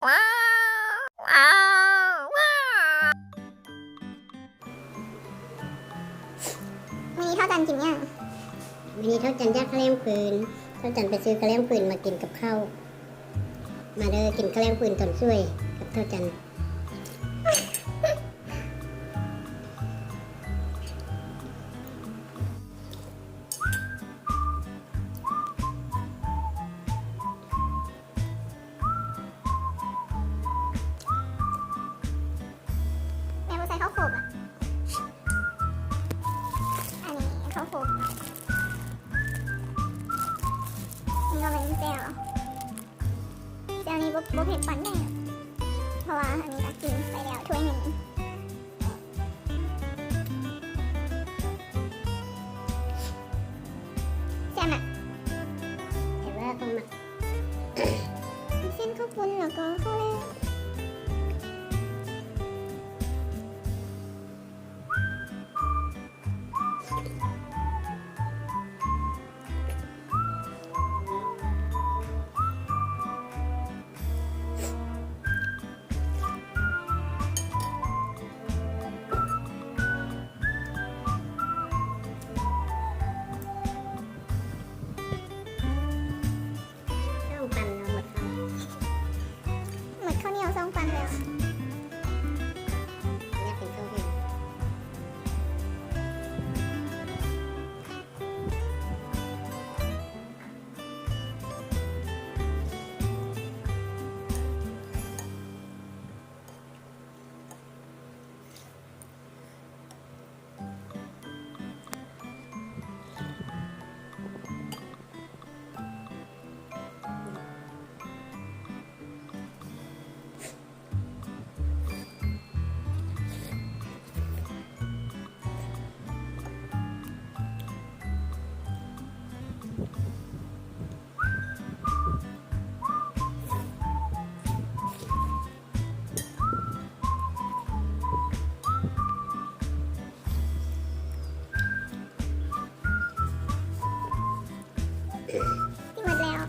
วันนี้เท่าจันกินยังวันนี้เท่าจันย่างข้าวแลมปืนเท่าจันไปซื้อข้าวแลมปืนมากินกับข้าวมาเลยกินข้าวแลมปืนตอนช่วยกับเท่าจันแม่ใส่ข้าวโขบอ่ะอันนี้ข้าวโขบนี่ก็เป็นแจ่วนี้บ่เผ็ดปานใดเพราะว่าอันนี้ก็กินไปแล้วถ้วยหนึ่งแจ่มอ่ะแต่ว่าต้องมาเส้นข้าวปุ้นแล้วก็ข้าวแลมหมดข้าวเหนียว2 ปันแล้วอยากเป็นข้าวเหนียวที่หมดแล้ว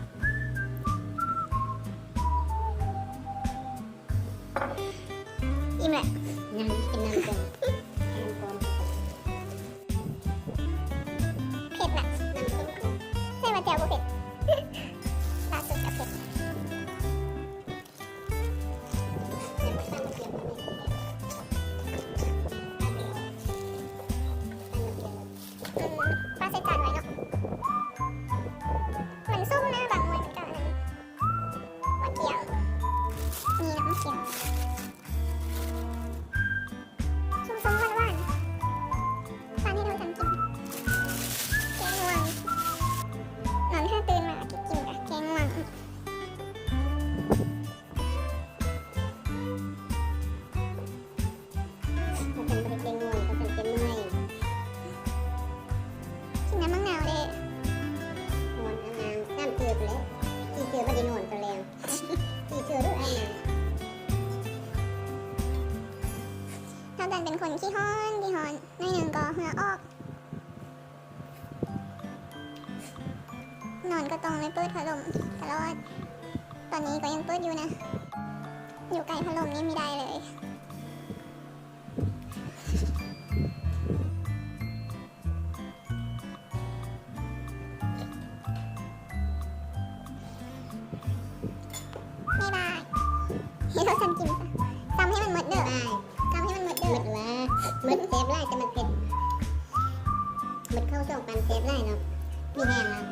อิ่มแหละยังกินน้ำก่อนเผ็ดน่ะน้ำส้มใส่มาแจ่วบ่เผ็ดล่าสุดกับเผ็ดป้าใส่จานไว้เนาะเหมือนส้มนะบางวันกันมะเขียวมีน้ำเขียวส้มๆหวานๆทานให้เราจันกินแกงง่วงนอนถ้าตื่นมากินกับแกงง่วงเขาเป็นบริเกงง่วงเขาเป็นเมื่อยกินน้ำมะนาวเลยนอนน้ำเกลือไปเลยที่เกลือไม่ได้นอนตัวแรงที่เกลือด้วยไอ้น้ำถ้าจันเป็นคนขี้ฮ้อนหน่อยหนึ่งก็เหงื่อออกนอนก็ต้องไม่เปิดพัดลมตลอดตอนนี้ก็ยังเปิดอยู่นะอยู่ใกล้พัดลมนี่ไม่ได้เลยไม่ได้ให้เราจันกินตำให้มันหมดเด้อตำให้มันหมดเด้อหมดละหมดเซฟไล่แต่มันเผ็ดหมดเข้า2 ปันเซฟไล่เนาะมีแห้งแล้ว